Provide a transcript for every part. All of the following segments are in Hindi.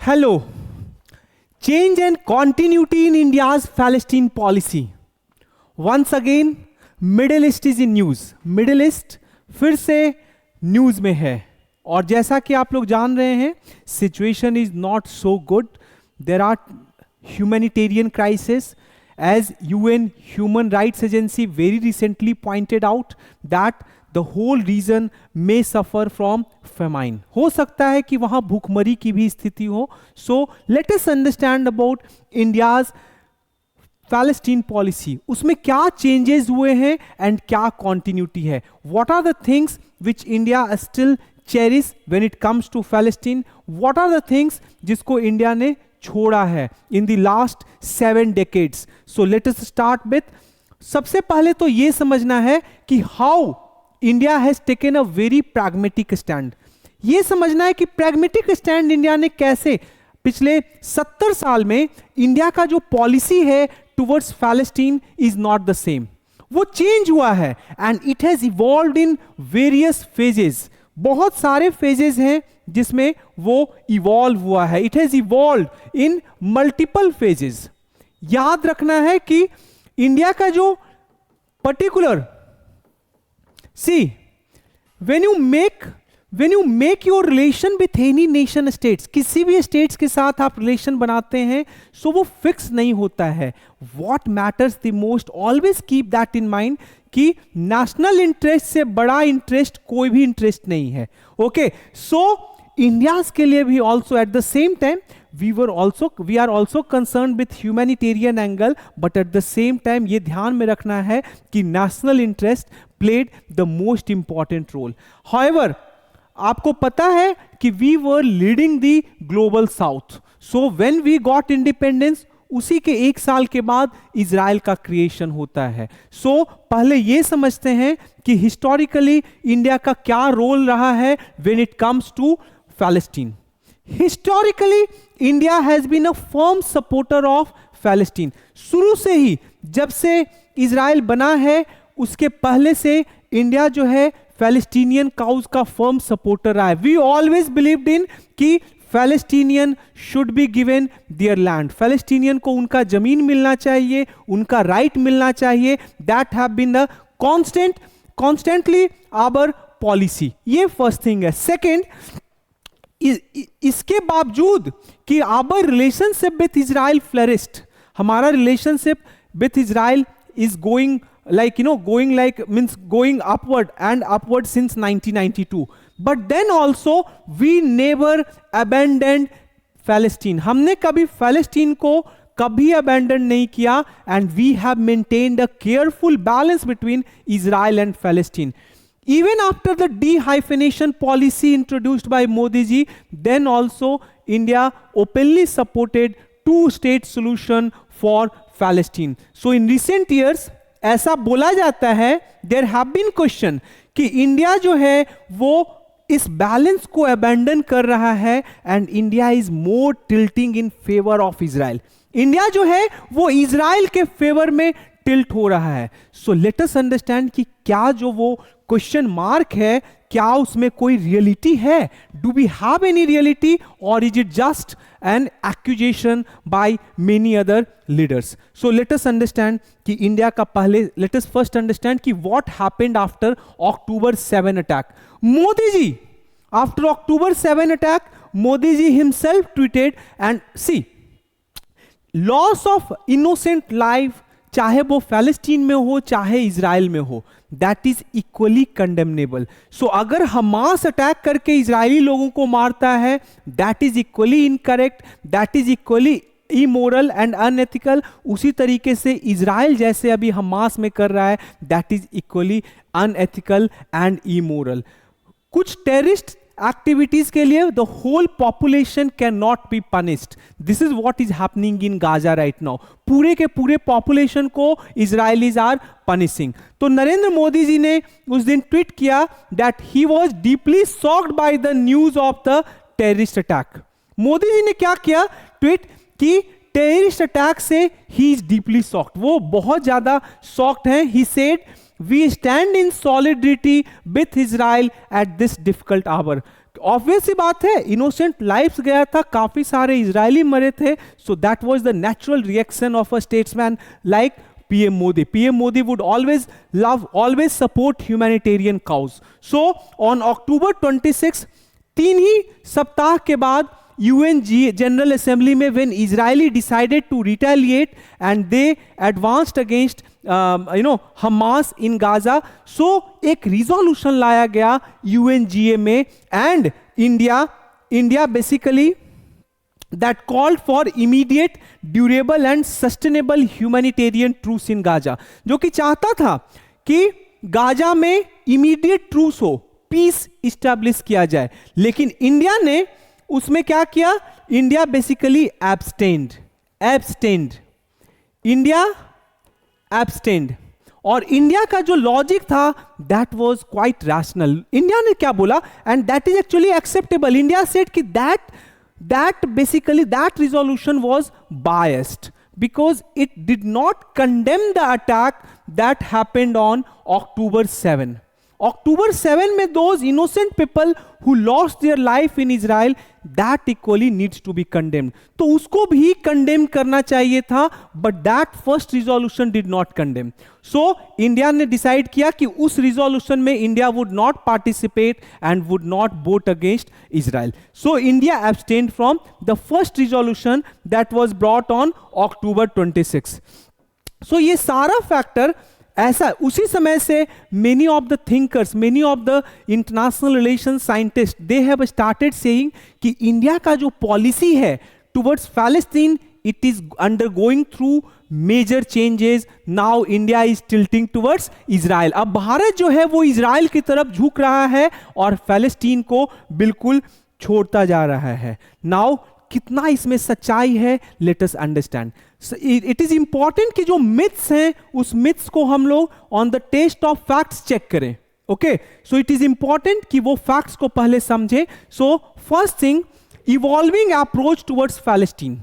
Hello. Change and continuity in India's Palestine policy. Once again, Middle East is in news. Middle East फिर से न्यूज में है और जैसा कि आप लोग जान रहे हैं, situation is not so good. There are humanitarian crisis, as UN Human Rights Agency very recently pointed out that the whole region may suffer from famine. हो सकता है कि वहाँ भूखमरी की भी स्थिति हो. So let us understand about India's Palestine policy. उसमें क्या चेंजेस हुए हैं एंड क्या कॉन्टिन्यूटी है. What are the things which India still cherish when it comes to Palestine? What are the things जिसको इंडिया ने छोड़ा है in the last 7 decades? So let us start with, सबसे पहले तो ये समझना है कि how India has taken a very pragmatic stand. ये समझना है कि प्रैग्मेटिक स्टैंड इंडिया ने कैसे पिछले 70 साल में इंडिया का जो पॉलिसी है towards Palestine is not the same. वो चेंज हुआ है and it has evolved in various phases. बहुत सारे फेजेस हैं जिसमें वो इवॉल्व हुआ है. It has evolve in multiple phases. याद रखना है कि इंडिया का जो particular see when you make your relation with any nation states, किसी भी स्टेट्स के साथ आप रिलेशन बनाते हैं सो वो फिक्स नहीं होता है. What matters the most, always keep that in mind कि नेशनल इंटरेस्ट से बड़ा इंटरेस्ट कोई भी इंटरेस्ट नहीं है. ओके, सो इंडियाज के लिए भी also eight the same time we are also concerned with humanitarian angle, but at the same time ये ध्यान में रखना है कि national interest played the most important role. However, आपको पता है कि we were leading the global south. So when we got independence, उसी के 1 साल के बाद इजराइल का क्रिएशन होता है. सो पहले ये समझते हैं कि हिस्टोरिकली इंडिया का क्या रोल रहा है when it comes to Palestine. Historically India has been a firm supporter of Palestine. शुरू से ही, जब से इजराइल बना है उसके पहले से इंडिया जो है पैलेस्टीनियन काउज का फर्म सपोर्टर रहा है. वी ऑलवेज बिलीव्ड इन कि Palestinian should be given their land. Palestinian को उनका जमीन मिलना चाहिए, उनका राइट मिलना चाहिए. That have been the constantly our policy. ये फर्स्ट थिंग है. सेकेंड, इसके बावजूद कि our relationship with Israel flourished, हमारा relationship with Israel is going upward and upward since 1992. But then also we never abandoned Palestine. हमने कभी Palestine को कभी abandon नहीं किया and we have maintained a careful balance between Israel and Palestine. Even after the de-hyphenation policy introduced by Modi ji, then also India openly supported two-state solution for Palestine. So in recent years, ऐसा बोला जाता है, there have been question कि इंडिया जो है वो इस बैलेंस को अबैंडन कर रहा है and India is more tilting in favour of Israel. India जो है वो इजराइल के फेवर में टिल्ट हो रहा है. सो लेट अस अंडरस्टैंड कि क्या जो वो क्वेश्चन मार्क है, क्या उसमें कोई रियलिटी है? Do we have any reality or is it just an accusation by many other leaders? So let us understand कि इंडिया का पहले, लेट अस फर्स्ट अंडरस्टैंड कि what happened after October 7 attack. Modi ji, after October 7 attack, Modi ji himself tweeted and see, loss of innocent life, चाहे वो पैलेस्टीन में हो चाहे इजराइल में हो, दैट इज इक्वली कंडेमनेबल. सो अगर हमास अटैक करके इजरायली लोगों को मारता है, that is equally incorrect, that is equally immoral and unethical. उसी तरीके से इजराइल जैसे अभी हमास में कर रहा है, that is equally unethical and immoral. कुछ टेररिस्ट एक्टिविटीज के लिए the whole population can not be punished. This is what is happening in Gaza right now. पूरे के पूरे पॉपुलेशन को इजरायलीज आर पनिशिंग. तो नरेंद्र मोदी जी ने उस दिन ट्वीट किया that he was deeply shocked by the news of the terrorist attack. Modi ji ने क्या किया, ट्वीट कि टेररिस्ट अटैक से ही इज डीपली शॉक्ड. वो बहुत ज्यादा शॉक्ड हैं. He said We stand in solidarity with Israel at this difficult hour. Obvious सी बात है, इनोसेंट लाइफ्स गया था, काफी सारे इजरायली मरे थे, सो that was the natural reaction of a statesman like PM Modi. PM Modi would always support humanitarian cause. So on October 26, 3 ही सप्ताह के बाद UN General Assembly में when Israeli decided to retaliate and they advanced against Hamas in Gaza, so एक resolution लाया गया UNGA में and India basically that called for immediate, durable and sustainable humanitarian truce in Gaza, जो कि चाहता था कि गाजा में immediate truce हो, peace establish किया जाए. लेकिन इंडिया ने उसमें क्या किया? India basically abstained. India abstained. और इंडिया का जो लॉजिक था that was quite rational. India ने क्या बोला, and that is actually acceptable. India said कि that resolution was biased because it did not condemn the attack that happened on October 7. October 7 में those innocent people who lost their life in Israel, that equally needs to be condemned. तो उसको भी condemn करना चाहिए था, but that first resolution did not condemn. So India ने decide किया कि उस resolution में India would not participate and would not vote against Israel. So India abstained from the first resolution that was brought on October 26. So ये सारा factor ऐसा उसी समय से many of the thinkers, many of the international relation scientist, they have started saying कि इंडिया का जो पॉलिसी है towards Palestine, it is undergoing through major changes. Now India is tilting towards Israel. अब भारत जो है वो इजराइल की तरफ झुक रहा है और पैलेस्टीन को बिल्कुल छोड़ता जा रहा है. नाउ कितना इसमें सच्चाई है, let us understand. It is important कि जो मिथ्स हैं उस मिथ्स को हम लोग on the test of facts check करें. Okay, so it is important कि वो फैक्ट्स को पहले समझें. So first thing, evolving approach towards Palestine.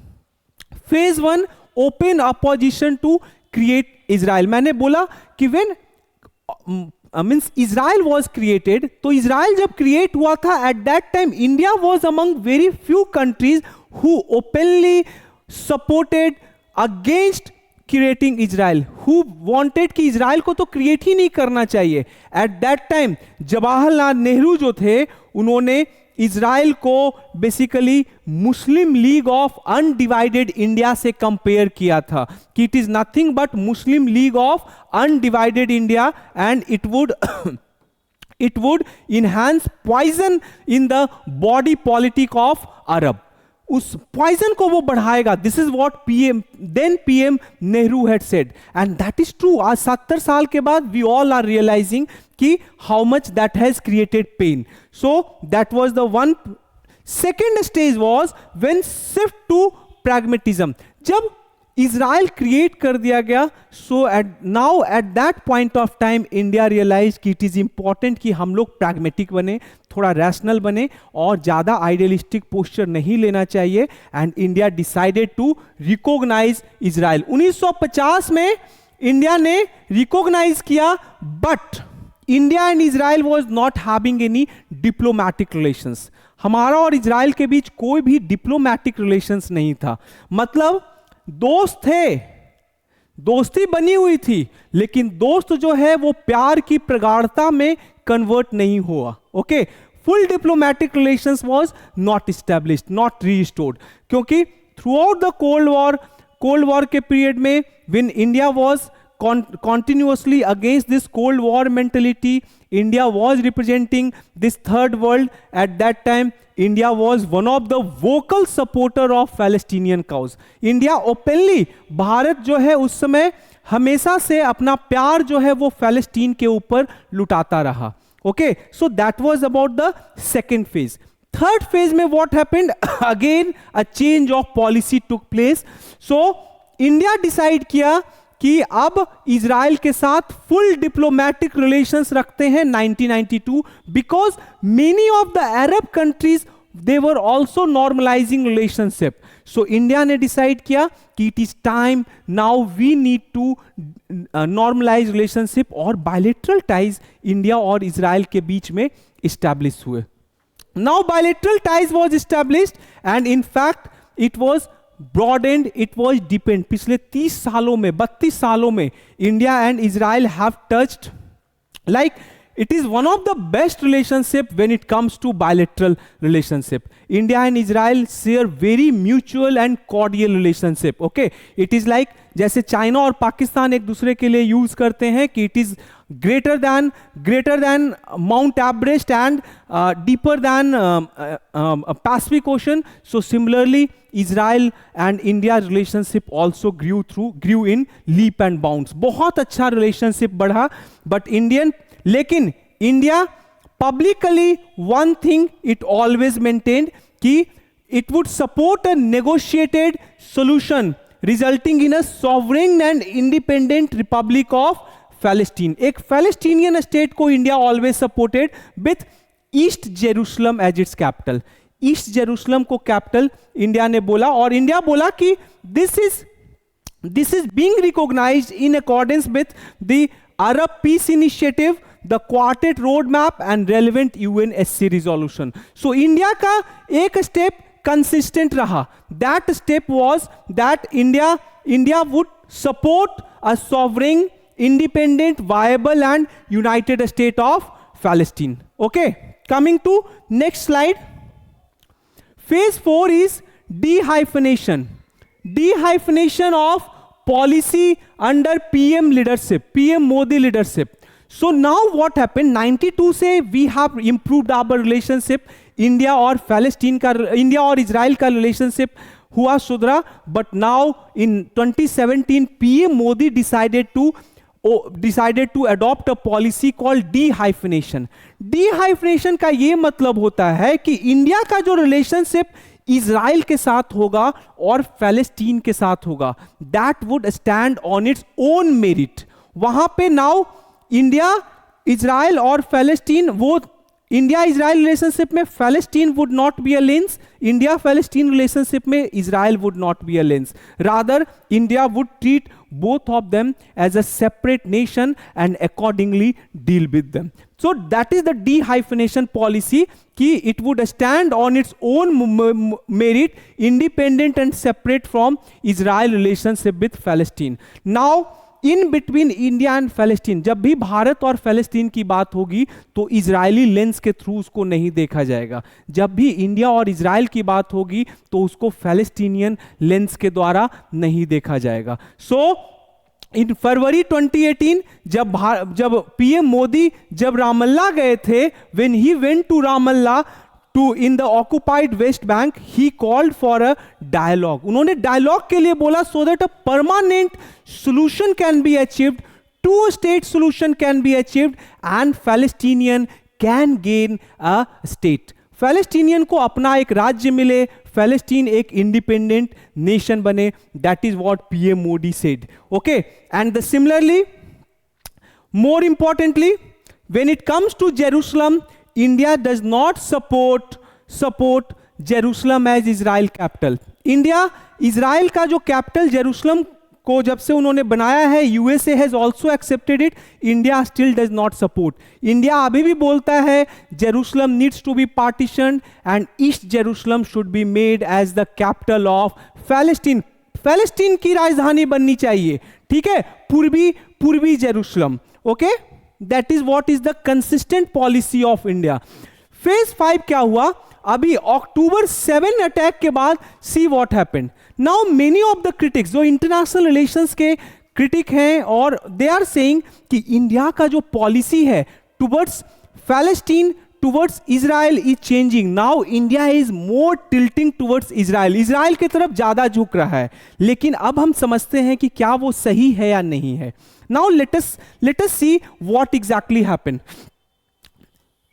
Phase 1, open opposition to create Israel. मैंने बोला कि when means Israel was created, तो इजराइल जब क्रिएट हुआ था at that time India was among very few countries who openly supported against creating Israel, who wanted कि इजराइल को तो क्रिएट ही नहीं करना चाहिए. At that time Jawaharlal Nehru जो थे उन्होंने इजराइल को basically Muslim League of undivided India से कंपेयर किया था कि it is nothing but Muslim League of undivided India and it would enhance poison in the body politic of Arab. उस पॉइजन को वो बढ़ाएगा. This is what PM Nehru had said and that is true. आज 70 साल के बाद वी ऑल आर रियलाइजिंग कि how much that has created pain. So that was the one. Second stage was when shift to pragmatism. जब इजराइल क्रिएट कर दिया गया, so at that point of time India realise कि इट इज इंपॉर्टेंट कि हम लोग प्रैग्मेटिक बने, थोड़ा रैशनल बने और ज्यादा आइडियलिस्टिक पोस्चर नहीं लेना चाहिए. And India decided to recognise Israel. 1950 में इंडिया ने रिकॉग्नाइज किया, but India and Israel was not having any diplomatic relations. हमारा और इजराइल के बीच कोई भी डिप्लोमैटिक रिलेशंस नहीं था. मतलब दोस्त थे, दोस्ती बनी हुई थी, लेकिन दोस्त जो है वो प्यार की प्रगाढ़ता में कन्वर्ट नहीं हुआ. Okay, full diplomatic relations was not established, not restored. क्योंकि throughout the cold war के पीरियड में when India was continuously against this cold war mentality, India was representing this third world. At that time India was one of the vocal supporter of Palestinian cause. India openly, Bharat जो है उस समय हमेशा से अपना प्यार जो है वो फलस्तीन के ऊपर लुटाता रहा. Okay, so that was about the second phase. Third phase में what happened? Again a change of policy took place. So India decide किया कि अब इजराइल के साथ फुल डिप्लोमैटिक रिलेशंस रखते हैं 1992, because many of the Arab countries they were also normalising relationship. So India ने डिसाइड किया कि it is time now we need to normalise relationship, और बायलैटरल टाइज इंडिया और इजराइल के बीच में इस्टेब्लिश हुए. Now bilateral ties was established and in fact it was broadened, it was deepened. पिछले 30 सालों में, 32 सालों में India and Israel have touched, like it is one of the best relationship when it comes to bilateral relationship. India and Israel share very mutual and cordial relationship. Okay, it is like जैसे चाइना और पाकिस्तान एक दूसरे के लिए यूज करते हैं कि it is greater than Mount Everest and deeper than Pacific Ocean. So similarly, Israel and India relationship also grew in leap and bounds. बहुत अच्छा relationship बढ़ा, but लेकिन India publicly one thing it always maintained कि it would support a negotiated solution resulting in a sovereign and independent republic of Palestine. एक पैलेस्टीनियन स्टेट को India always supported with east Jerusalem as its capital. East Jerusalem को कैपिटल इंडिया ने बोला, और इंडिया बोला कि this is being recognised in accordance with the Arab Peace Initiative, the Quartet Roadmap and relevant UNSC resolution. So India का एक step consistent रहा. That step was that India would support a sovereign, independent, viable and united state of Palestine. Okay, coming to next slide. Phase 4 is dehyphenation. Dehyphenation of policy under PM leadership, PM Modi leadership. So now what happened, 92 से we have improved our relationship. India और इजराइल का रिलेशनशिप हुआ सुधरा, but now in 2017 PM Modi decided to adopt a policy called dehyphenation. Dehyphenation का ये मतलब होता है कि इंडिया का जो रिलेशनशिप इजराइल के साथ होगा और फैलेस्टीन के साथ होगा, that would stand on its own merit. वहां पे नाउ इंडिया, इजराइल और फैलेस्टीन, वो इंडिया इजराइल रिलेशनशिप में Palestine would not be a lens, India Palestine relationship में Israel would not be a lens. Rather India would treat both of them as a separate nation and accordingly deal with them. So that is the dehyphenation policy, कि it would stand on its own merit, independent and separate from Israel relationship with Palestine. Now in between India and Palestine, जब भी भारत और फलस्तीन की बात होगी तो इजरायली लेंस के थ्रू उसको नहीं देखा जाएगा. जब भी इंडिया और इजराइल की बात होगी तो उसको फैलेस्टीनियन लेंस के द्वारा नहीं देखा जाएगा. सो इन फरवरी 2018 जब पीएम मोदी जब रामल्ला गए थे, when he went to Ramallah to in the occupied West Bank, he called for a dialogue. उन्होंने डायलॉग के लिए बोला, so that a permanent solution can be achieved, two-state solution can be achieved and Palestinian can gain a state. Palestinian को अपना एक राज्य मिले, Palestine एक independent nation बने. That is what PM Modi said. Okay, and similarly, more importantly, when it comes to Jerusalem, India does not support Jerusalem as Israel capital. India Israel का जो कैपिटल जेरूशलम को जब से उन्होंने बनाया है, USA has also accepted it, India still does not support. India अभी भी बोलता है Jerusalem needs to be partitioned and east Jerusalem should be made as the capital of Palestine. Palestine की राजधानी बननी चाहिए, ठीक है, पूर्वी Jerusalem. Okay, that is what is the consistent policy of India. Phase 5 क्या हुआ? अभी अक्टूबर 7 अटैक के बाद see what happened. Now many of the critics, जो इंटरनेशनल रिलेशंस के क्रिटिक हैं, और दे आर सेइंग कि इंडिया का जो पॉलिसी है towards Palestine, towards Israel is changing. Now India is more tilting towards Israel, Israel की तरफ ज्यादा झुक रहा है. लेकिन अब हम समझते हैं कि क्या वो सही है या नहीं है. Now let us see what exactly happened.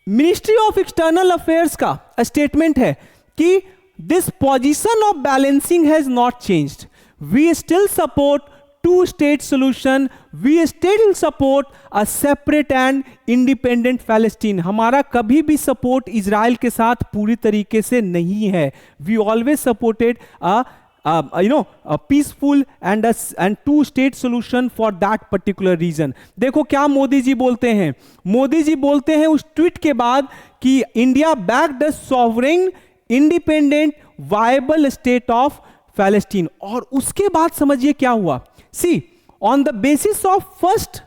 Ministry of external affairs का स्टेटमेंट है कि this position of balancing has not changed. We still support two state solution, we still support a separate and independent Palestine. हमारा कभी भी सपोर्ट इजराइल के साथ पूरी तरीके से नहीं है. We always supported a peaceful and two state solution for that particular region. देखो क्या मोदी जी बोलते हैं. मोदी जी बोलते हैं उस ट्वीट के बाद कि India backed the sovereign independent viable state of Palestine. और उसके बाद समझिए क्या हुआ. सी, on the basis of first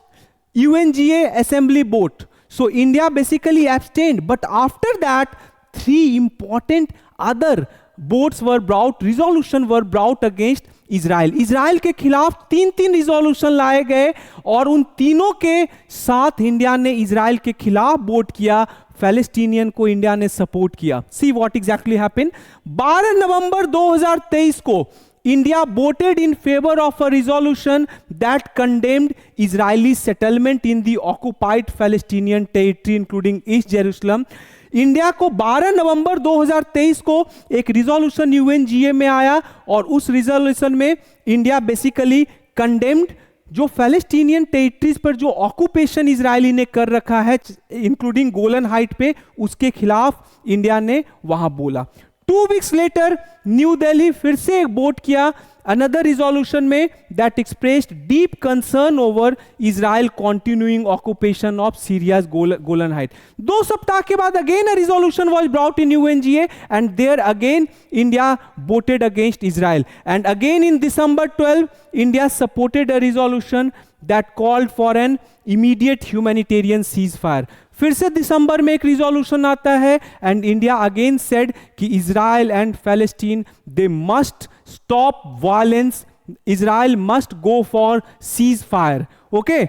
UNGA assembly vote, so India basically abstained, but after that 3 important other votes were brought, resolution were brought against Israel. Israel के खिलाफ 3 रिजोल्यूशन लाए गए और उन तीनों के साथ इंडिया ने इजराइल के खिलाफ वोट किया, पैलेस्टीनियन को इंडिया ने सपोर्ट किया. सी व्हाट एग्जैक्टली हैपेंड. 12 नवंबर 2023 को India voted in favor of a resolution that condemned Israeli settlement in the occupied Palestinian territory including East Jerusalem. India को 12 नवंबर 2023 को एक रिजोल्यूशन यूएनजीए में आया और उस रिजोल्यूशन में इंडिया बेसिकली कंडेम्ड जो पैलेस्टीनियन टेरिटरीज पर जो ऑक्यूपेशन इजरायली ने कर रखा है इंक्लूडिंग गोलन हाइट पे, उसके खिलाफ इंडिया ने वहां बोला. 2 weeks लेटर न्यू दिल्ली फिर से एक वोट किया अनदर रिजोल्यूशन में that expressed deep concern over Israel continuing occupation of Syria's Golan height. 2 सप्ताह के बाद again a resolution was brought in UNGA and there again India voted against Israel and again in December 12 India supported a resolution that called for an immediate humanitarian ceasefire. फिर से दिसंबर में एक रिजोल्यूशन आता है एंड इंडिया अगेन सेड कि Israel and Palestine they must stop violence, Israel must go for ceasefire. Okay,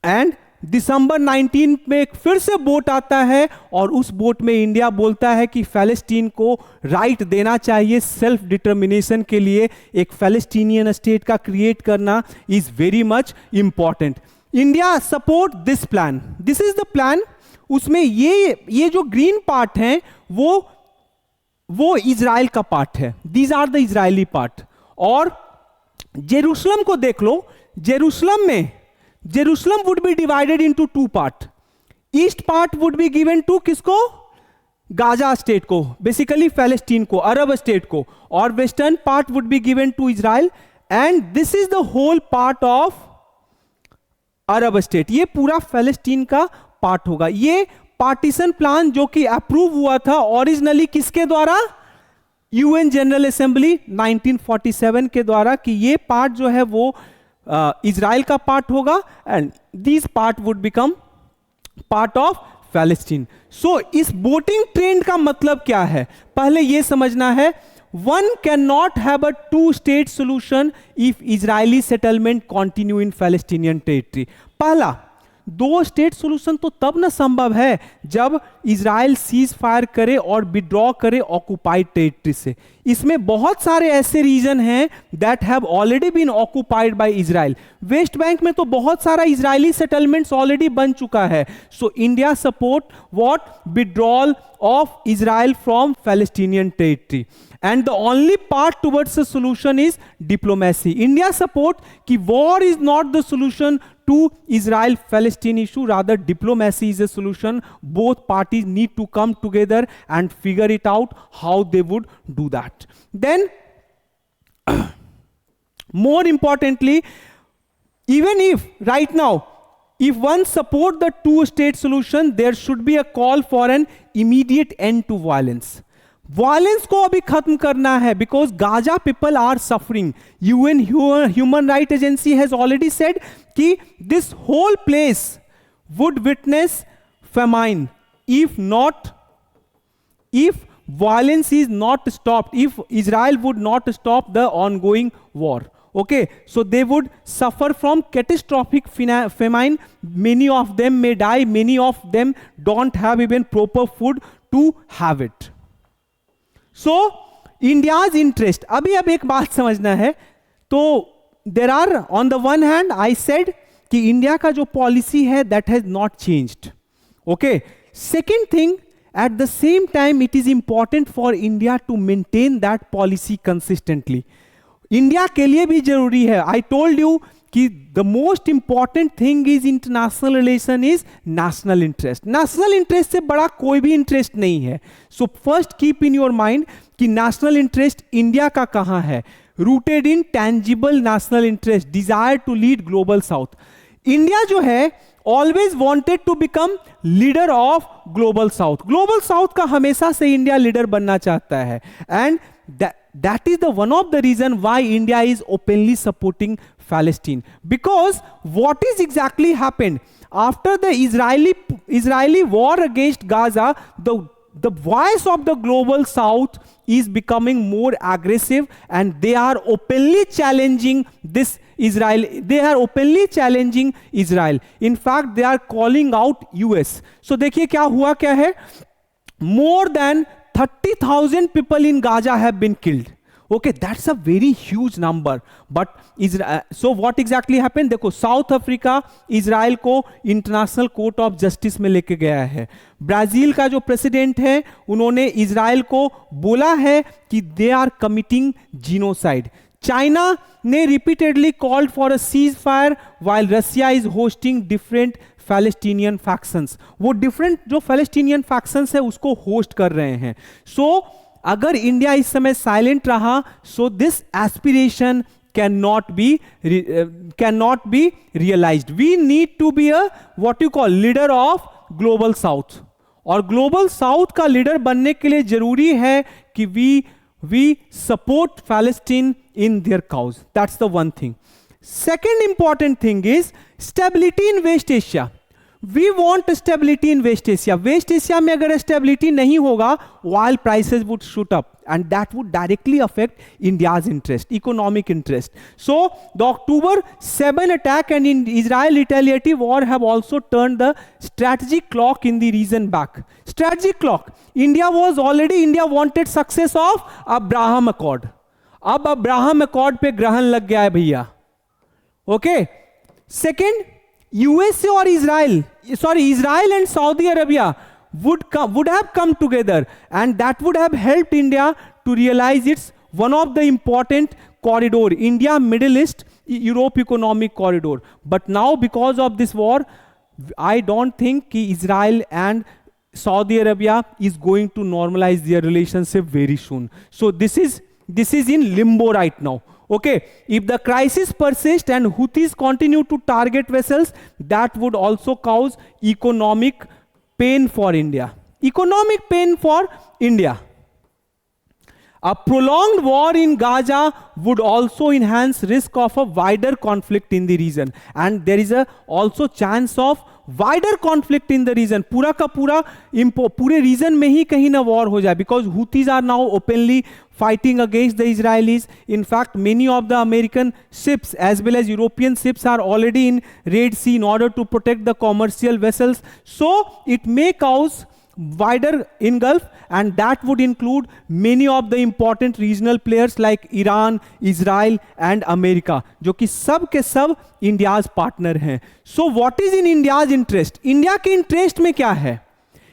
and December 19 में एक फिर से वोट आता है और उस वोट में इंडिया बोलता है कि पैलेस्टीन को राइट देना चाहिए सेल्फ डिटर्मिनेशन के लिए. एक पैलेस्टीनियन स्टेट का क्रिएट करना is very much important. India support this plan, this is the plan. उसमें ये जो ग्रीन पार्ट है वो इजराइल का पार्ट है. These are the Israeli part. और जेरूशलम को देख लो. Jerusalem would be divided into 2 part. East part would be given to किसको? गाजा स्टेट को, बेसिकली पैलेस्टीन को, अरब स्टेट को. और western part would be given to Israel and this is the whole part of Arab state. ये पूरा पैलेस्टीन का पार्ट होगा. ये पार्टीशन प्लान जो कि अप्रूव हुआ था ओरिजिनली किसके द्वारा? यूएन जनरल असेंबली 1947 के द्वारा, कि ये पार्ट जो है वो इजराइल का पार्ट होगा and this part would become part of Palestine. So इस वोटिंग ट्रेंड का मतलब क्या है पहले ये समझना है. One cannot have a two-state solution if Israeli settlement continue in Palestinian territory. पहला, 2 स्टेट सोल्यूशन तो तब ना संभव है जब इजराइल सीज फायर करे और विड्रॉ करे ऑक्युपाइड टेरिटरी से. इसमें बहुत सारे ऐसे रीजन हैं that have already been occupied by Israel. West Bank में तो बहुत सारा इजरायली सेटलमेंट्स ऑलरेडी बन चुका है. So India support what? Withdrawal of Israel from Palestinian territory. And the only path towards a solution is diplomacy. India support कि war is not the solution to Israel-Palestine issue, rather diplomacy is a solution. Both parties need to come together and figure it out how they would do that. Then, more importantly, even if right now, if one support the two-state solution, there should be a call for an immediate end to violence. Violence को अभी खत्म करना है because Gaza people are suffering. UN human right agency has already said कि this whole place would witness famine if violence is not stopped, if Israel would not stop the ongoing war. Okay, so they would suffer from catastrophic famine. Many of them may die. Many of them don't have even proper food to have it. So India's interest, अभी अब एक बात समझना है. तो there are on the one hand I said कि इंडिया का जो पॉलिसी है that has not changed. Okay, second thing, at the same time it is important for India to maintain that policy consistently. India के लिए भी जरूरी है. I told you कि the most important thing is international relation is national interest. National interest से बड़ा कोई भी interest नहीं है. So first keep in your mind कि नेशनल इंटरेस्ट इंडिया का कहां है, rooted in tangible national interest, desire to lead global south. India जो है always wanted to become leader of global south, global south का हमेशा से इंडिया लीडर बनना चाहता है, and that is the one of the reason why India is openly supporting Palestine. Because what is exactly happened after the Israeli war against Gaza, the voice of the global south is becoming more aggressive, and they are openly challenging this Israel. They are openly challenging Israel. In fact, they are calling out US. So देखिए क्या हुआ क्या है, more than 30,000 people in Gaza have been killed. Okay, that's a very huge number. But so what exactly happened? देखो, साउथ अफ्रीका इजराइल को इंटरनेशनल कोर्ट ऑफ जस्टिस में लेके गया है। ब्राजील का जो प्रेसिडेंट है उन्होंने इजराइल को बोला है कि they are committing genocide. China ने repeatedly called for a ceasefire, while Russia is hosting different Palestinian factions. वो डिफरेंट जो पैलेस्टीनियन फैक्शंस है उसको होस्ट कर रहे हैं। सो अगर इंडिया इस समय साइलेंट रहा, so this aspiration cannot be realized. We need to be a what you call leader of global south, और ग्लोबल साउथ का लीडर बनने के लिए जरूरी है कि we support Palestine in their cause. That's the one thing. Second important thing is stability in West Asia. We want stability in West Asia. West Asia में अगर stability नहीं होगा, oil prices would shoot up, and that would directly affect India's interest, economic interest. So the October 7 attack and in Israel retaliatory war have also turned the strategic clock in the region back. Strategic clock. India wanted success of Abraham Accord. अब अब्राहम अकॉर्ड पे ग्रहण लग गया है भैया। ओके, सेकेंड, यूएसए और Israel and Saudi Arabia would have come together, and that would have helped India to realize its one of the important corridor, India Middle East Europe economic corridor. But now because of this war, I don't think Israel and Saudi Arabia is going to normalize their relationship very soon. So this is in limbo right now. Okay, if the crisis persists and Houthis continue to target vessels, that would also cause economic pain for India. Economic pain for India. A prolonged war in Gaza would also enhance risk of a wider conflict in the region, and there is also chance of wider conflict in the region. पूरा का पूरे region में ही कहीं ना war हो जाए, because Houthis are now openly fighting against the Israelis. In fact, many of the American ships as well as European ships are already in Red Sea in order to protect the commercial vessels. So it may cause wider engulf, and that would include many of the important regional players like Iran, Israel and America, जो कि सब के सब इंडियाज पार्टनर हैं. So what is in India's interest? India के इंटरेस्ट में क्या है?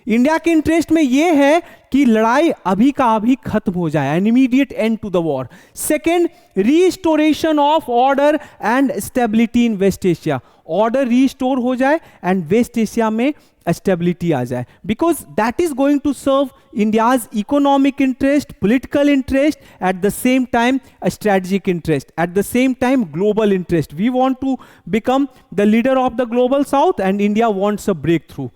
इंडिया के इंटरेस्ट में यह है कि लड़ाई अभी का अभी खत्म हो जाए, an immediate end to the war. Second, restoration of order and stability in West Asia. Order restore हो जाए एंड वेस्ट एशिया में स्टेबिलिटी आ जाए, because that is going to serve India's economic interest, political interest, at the same time strategic interest, at the same time global interest. We want to become the leader of the global south and India wants a breakthrough.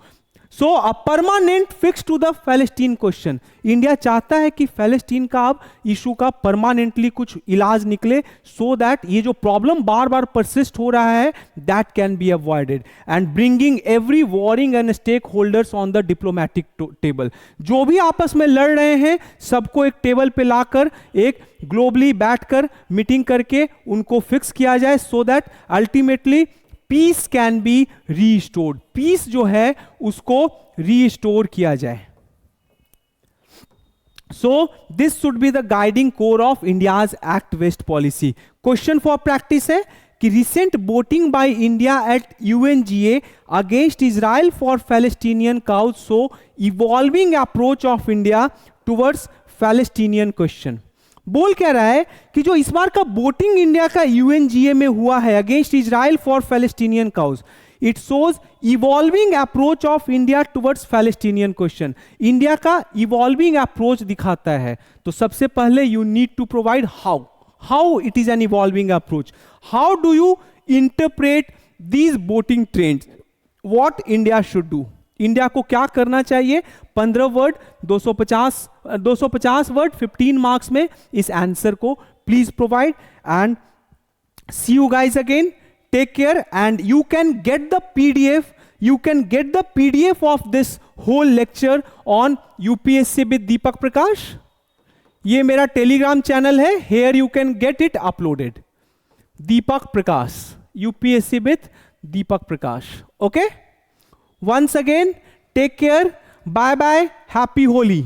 So a permanent fix to the Palestine question. India चाहता है कि फैलेस्टीन का अब इशू का परमानेंटली कुछ इलाज निकले, सो दैट ये जो प्रॉब्लम बार बार परसिस्ट हो रहा है that can be avoided, and bringing every warring and stakeholders on the diplomatic table. जो भी आपस में लड़ रहे हैं सबको एक टेबल पे लाकर एक ग्लोबली बैठकर मीटिंग करके उनको फिक्स किया जाए, so that ultimately peace can be restored. Peace जो है उसको रीस्टोर किया जाए. So this should be the guiding core of India's act west policy. Question for practice है कि recent voting by India at UNGA against Israel for Palestinian cause so evolving approach of India towards Palestinian question. बोल क्या रहा है कि जो इस बार का वोटिंग इंडिया का यूएनजीए में हुआ है against Israel for Palestinian cause, it shows evolving approach of India towards Palestinian question. India का इवॉल्विंग अप्रोच दिखाता है। तो सबसे पहले you need to provide how it is an evolving approach, how do you interpret these voting trends, what India should do, India को क्या करना चाहिए। 15 वर्ड, 250 वर्ड, 15 मार्क्स में इस आंसर को please provide. And see you guys again, take care, and you can get the PDF of this whole lecture on UPSC with Deepak Prakash. ये मेरा टेलीग्राम चैनल है, here you can get it uploaded. Deepak Prakash, UPSC with Deepak Prakash. Okay? Once again, take care, bye bye, happy Holi.